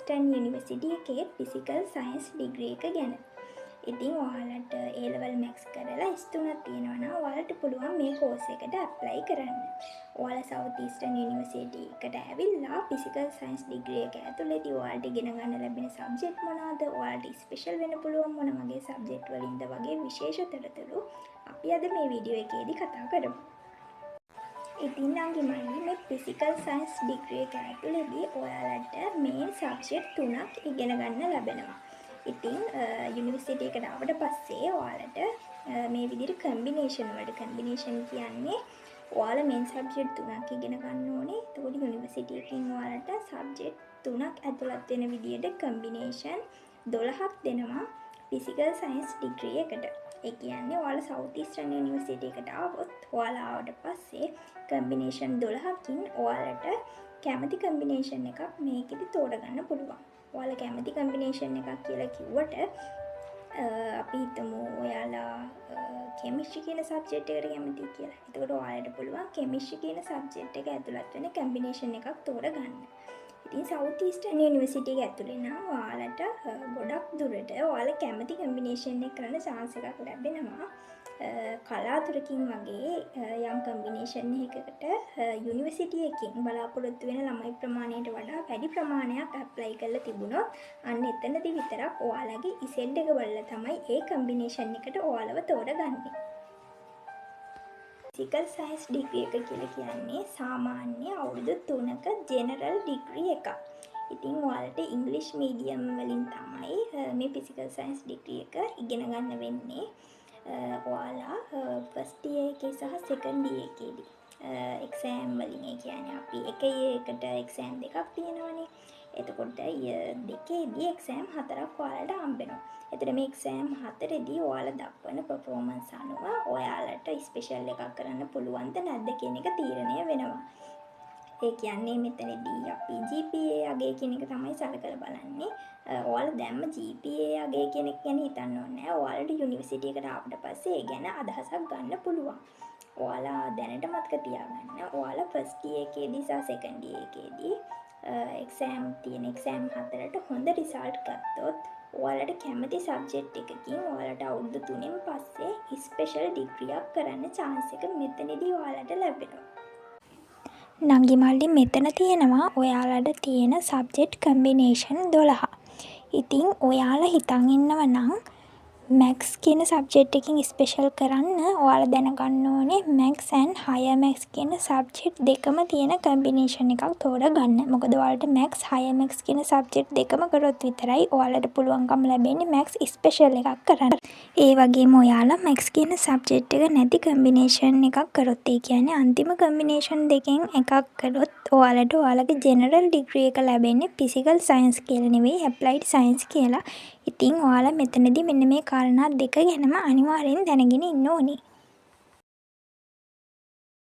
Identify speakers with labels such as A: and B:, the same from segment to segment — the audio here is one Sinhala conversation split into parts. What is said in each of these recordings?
A: ඊස්ටර්න් යුනිවර්සිටි එකේ ෆිසිකල් සයන්ස් ඩිග්‍රී එක ගැන. ඉතින් ඔයාලට A level maths කරලා S3ක් තියෙනවා නම් ඔයාලට පුළුවන් මේ කෝස් එකට ඇප්ලයි කරන්න. ඔයාලා සවුත් ඊස්ටර්න් යුනිවර්සිටි එකට ඇවිල්ලා ෆිසිකල් සයන්ස් ඩිග්‍රී එක ඇතුළතදී ඔයාලට ඉගෙන ගන්න ලැබෙන සබ්ජෙක්ට් මොනවාද? ඔයාලට ස්පෙෂල් වෙන්න පුළුවන් මොන වගේ සබ්ජෙක්ට් වලින්ද වගේ විශේෂ තොරතුරු අපි අද මේ වීඩියෝ එකේදී කතා කරමු. ඉතින් අංගිමල්ලි මේ ෆිසිකල් සයන්ස් ඩිග්‍රී එක ඇතුළතදී ඔයාලට මේන් සබ්ජෙක්ට් 3ක් ඉගෙන ගන්න ලැබෙනවා. ඉතින් යුනිවර්සිටි එකට ආවට පස්සේ ඔයාලට මේ විදිහට කම්බිනේෂන් වලට කම්බිනේෂන් කියන්නේ ඔයාලා මේන් සබ්ජෙක්ට් 3ක් ඉගෙන ගන්න ඕනේ. එතකොට යුනිවර්සිටි එකකින් ඔයාලට සබ්ජෙක්ට් 3ක් ඇතුළත් වෙන විදිහට කම්බිනේෂන් 12ක් දෙනවා ෆිසිකල් සයන්ස් ඩිග්‍රී එකට. ඒ කියන්නේ ඔයාලා සවුත් ඊස්ටර්න් යුනිවර්සිටි එකට ආවොත් ඔයාලා ආවට පස්සේ කම්බිනේෂන් 12කින් ඔයාලට කැමති කම්බිනේෂන් එකක් මේකෙදි තෝරගන්න පුළුවන්. ඔයාලා කැමති කම්බිනේෂන් එකක් කියලා කිව්වට අපි හිතමු ඔයාලා කෙමිස්ට්‍රි කියන සබ්ජෙක්ට් එකට කැමතියි කියලා. එතකොට ඔයාලට පුළුවන් කෙමිස්ට්‍රි කියන සබ්ජෙක්ට් එක ඇතුළත් වෙන කම්බිනේෂන් එකක් තෝරගන්න. ඉතින් සවුත් ඊස්ටර්න් යුනිවර්සිටි එක ඇතුලේ නම් ඔයාලට ගොඩක් දුරට ඔයාලා කැමති කම්බිනේෂන් එක කරන්න chance එකක් ලැබෙනවා. කලාතුරකින් වගේ යම් කම්බිනේෂන් එකකට යුනිවර්සිටි එකකින් බලාපොරොත්තු වෙන ළමයි ප්‍රමාණයට වඩා වැඩි ප්‍රමාණයක් ඇප්ලයි කරලා තිබුණොත් අන්න එතනදී විතරක් ඔයාලගේ ඉසෙඩ් එක බලලා තමයි ඒ කම්බිනේෂන් එකට ඔයාලව තෝරගන්නේ. ෆිසිකල් සයන්ස් ඩිග්‍රී එක කියලා කියන්නේ සාමාන්‍ය අවුරුදු 3ක ජෙනරල් ඩිග්‍රී එකක්. ඉතින් ඔයාලට ඉංග්‍රීසි මීඩියම් වලින් තමයි මේ ෆිසිකල් සයන්ස් ඩිග්‍රී එක ඉගෙන ගන්න වෙන්නේ. ඔයාලා ෆස්ට් ඉයර් එකේ සහ සෙකන්ඩ් ඉයර් එකේදී එක්සෑම් වලින් ඒ කියන්නේ අපි එක ඉයර් එකට එක්සෑම් දෙකක් තියෙනවනේ. එතකොට ඉයර් දෙකේදී එක්සෑම් 4ක් ඔයාලට හම්බ වෙනවා. එතකොට මේ එක්සෑම් 4ේදී ඔයාලා දක්වන පර්ෆෝමන්ස් අනුව ඔයාලට ස්පෙෂල් එකක් කරන්න පුළුවන්ද නැද්ද කියන එක තීරණය වෙනවා. ඒ කියන්නේ මෙතනදී අපි GPA අගය කියන එක තමයි සලකලා බලන්නේ. ඔයාලා දැම්ම GPA අගය කියන එක ගැන හිතන්න ඕනේ නැහැ. ඔයාලට යුනිවර්සිටි එකට ආවට පස්සේ ඒ ගැන අදහසක් ගන්න පුළුවන්. ඔයාලා දැනට මතක තියාගන්න. ඔයාලා ෆස්ට් ඉයර් එකේදී සහ සෙකන්ඩ් ඉයර් එකේදී එක්සෑම් 4ට හොඳ රිසල්ට් ගත්තොත් ඔයාලට කැමති සබ්ජෙක්ට් එකකින් ඔයාලට අවුරුදු 3න් පස්සේ ස්පෙෂල් ඩිග්‍රියක් කරන්න chance එක මෙතනදී ඔයාලට ලැබෙනවා. නංගි මල්ලි මෙතන තියෙනවා ඔයාලට තියෙන සබ්ජෙක්ට් කම්බිනේෂන් 12. ඉතින් ඔයාලා හිතන් ඉන්නව නම් මැක්ස් කියන සබ්ජෙක්ට් එකකින් ස්පෙෂල් කරන්න ඔයාලා දැනගන්න ඕනේ මැක්ස් ඇන්ඩ් හයර් මැක්ස් කියන සබ්ජෙක්ට් දෙකම තියෙන කම්බිනේෂන් එකක් තෝරගන්න. මොකද ඔයාලට මැක්ස් හයර් මැක්ස් කියන සබ්ජෙක්ට් දෙකම කරොත් විතරයි ඔයාලට පුළුවන්කම ලැබෙන්නේ මැක්ස් ස්පෙෂල් එකක් කරන්න. ඒ වගේම ඔයාලා මැක්ස් කියන සබ්ජෙක්ට් එක නැති කම්බිනේෂන් එකක් කරොත් ඒ කියන්නේ අන්තිම කම්බිනේෂන් දෙකෙන් එකක් කරොත් ඔයාලට ඔයාලගේ ජෙනරල් ඩිග්‍රී එක ලැබෙන්නේ ෆිසිකල් සයන්ස් කියලා නෙවෙයි ඇප්ලයිඩ් සයන්ස් කියලා. ඉතින් ඔයාලා මෙතනදී මෙන්න මේ කාරණා දෙක ගැනම අනිවාර්යෙන් දැනගෙන ඉන්න ඕනේ.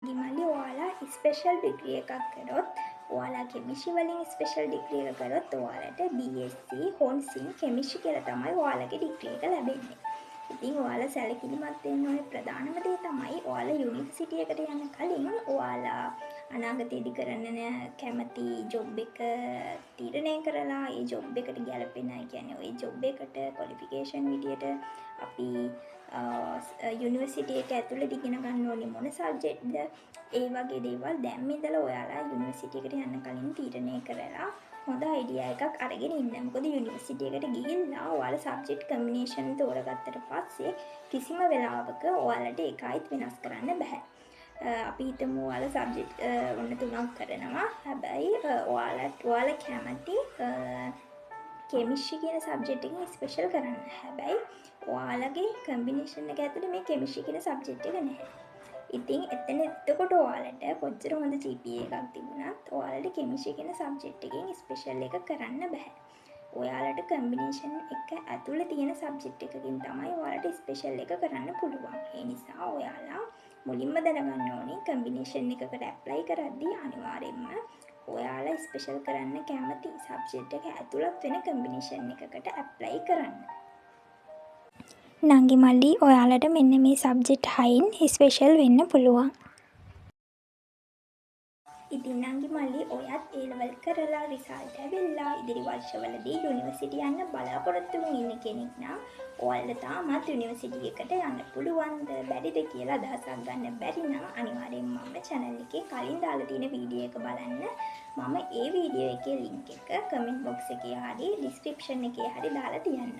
A: ගිමලි ඔයාලා ස්පෙෂල් ඩිග්‍රී එකක් කරොත් ඔයාලා කෙමිස්ට්‍රි වලින් ස්පෙෂල් ඩිග්‍රී එක කරොත් ඔයාලට BSc හොන්සින් කෙමිස්ට්‍රි කියලා තමයි ඔයාලගේ ඩිග්‍රී එක ලැබෙන්නේ. ඉතින් ඔයාලා සැලකිලිමත් වෙන්න ඕනේ ප්‍රධානම දේ තමයි ඔයාලා යුනිවර්සිටි එකට යන්න කලින් ඔයාලා අනාගතයේදී කරන්න කැමති ජොබ් එක තීරණය කරලා ඒ ජොබ් එකට ගැලපෙන කියන්නේ ওই ජොබ් එකට ක්වොලිෆිකේෂන් විදියට අපි යුනිවර්සිටි එක ඇතුළේ ඉගෙන ගන්න ඕනේ මොන සබ්ජෙක්ට්ද ඒ වගේ දේවල් දැන් ඉඳලා ඔයාලා යුනිවර්සිටි එකට යන්න කලින් තීරණය කරලා හොඳ අයිඩියා එකක් අරගෙන ඉන්න. මොකද යුනිවර්සිටි එකට ගිහිල්ලා ඔයාලා සබ්ජෙක්ට් කම්බිනේෂන් තෝරගත්තට පස්සේ කිසිම වෙලාවක ඔයාලට ඒක ආයිත් වෙනස් කරන්න බෑ. අපි හිතමු ඔයාලා සබ්ජෙක්ට් ඔන්න 3ක් කරනවා. හැබැයි ඔයාලා කැමති කෙමිස්ට්‍රි කියන සබ්ජෙක්ට් එකකින් ස්පෙෂල් කරන්න. හැබැයි ඔයාලගේ කම්බිනේෂන් එක ඇතුලේ මේ කෙමිස්ට්‍රි කියන සබ්ජෙක්ට් එක නැහැ. ඉතින් එතකොට ඔයාලට කොච්චර හොඳ GPA එකක් තිබුණත් ඔයාලට කෙමිස්ට්‍රි කියන සබ්ජෙක්ට් එකකින් ස්පෙෂල් එක කරන්න බෑ. ඔයාලට කම්බිනේෂන් එක ඇතුලේ තියෙන සබ්ජෙක්ට් එකකින් තමයි ඔයාලට ස්පෙෂල් එක කරන්න පුළුවන්. ඒ නිසා ඔයාලා මුලින්ම දැනගන්න ඕනේ කම්බිනේෂන් එකකට ඇප්ලයි කරද්දී අනිවාර්යයෙන්ම ඔයාලා ස්පෙෂල් කරන්න කැමති සබ්ජෙක්ට් එක ඇතුළත් වෙන කම්බිනේෂන් එකකට ඇප්ලයි කරන්න. නංගි මල්ලි ඔයාලට මෙන්න මේ සබ්ජෙක්ට් 6න් ස්පෙෂල් වෙන්න පුළුවන්. ඉතින් නංගි මල්ලි ඔයත් ඒ ලෙවල් කරලා රිසල්ට් ඇවිල්ලා ඉදිරි වර්ෂවලදී යුනිවර්සිටි යන්න බලාපොරොත්තු වෙන කෙනෙක් නම් ඔයාලට තාමත් යුනිවර්සිටි එකට යන්න පුළුවන්ද බැරිද කියලා අදහසක් ගන්න බැරි නම් අනිවාර්යෙන් මම channel එකේ කලින් දාලා තියෙන වීඩියෝ එක බලන්න. මම ඒ වීඩියෝ එකේ link එක comment box එකේ හරි description එකේ හරි දාලා තියන්නම්.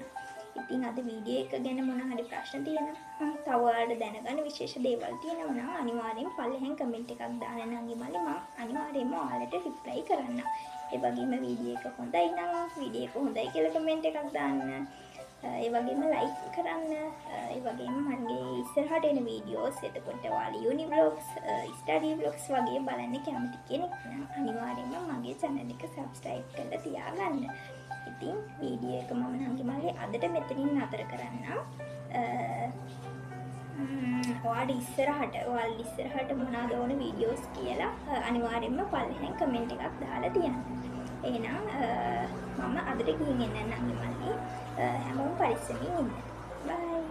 A: ඉතින් අද වීඩියෝ එක ගැන මොන හරි ප්‍රශ්න තියෙනවා තව ඔයාලට දැනගන්න විශේෂ දේවල් තියෙනවා නම් අනිවාර්යෙන් පල්ලෙහෙන් කමෙන්ට් එකක් දාන්න නංගි මල්ලි මම අනිවාර්යෙන්ම ඔයාලට රිප්ලයි කරන්න. ඒ වගේම වීඩියෝ එක හොඳයි නම් වීඩියෝ එක හොඳයි කියලා කමෙන්ට් එකක් දාන්න. ඒ වගේම ලයික් කරන්න. ඒ වගේම මගේ ඉස්සරහට එන වීඩියෝස් එතකොට ඔයාලා යුනි vlogs, ස්ටඩි vlogs වගේ බලන්න කැමති කෙනෙක් නම් අනිවාර්යෙන්ම මගේ channel එක subscribe කරලා තියාගන්න. ඉතින් වීඩියෝ එක මම නංගි මල්ලි අදට මෙතනින් නතර කරන්නම්. ඔයාලා ඉස්සරහට මොනවද ඕන වීඩියෝස් කියලා අනිවාර්යෙන්ම පල්ලෙහෙන් කමෙන්ට් එකක් දාලා තියන්න. එහෙනම් මම අදට ගිහින් එන්න නංගි මල්ලි. හැමෝම පරිස්සමින් ඉන්න. බයි.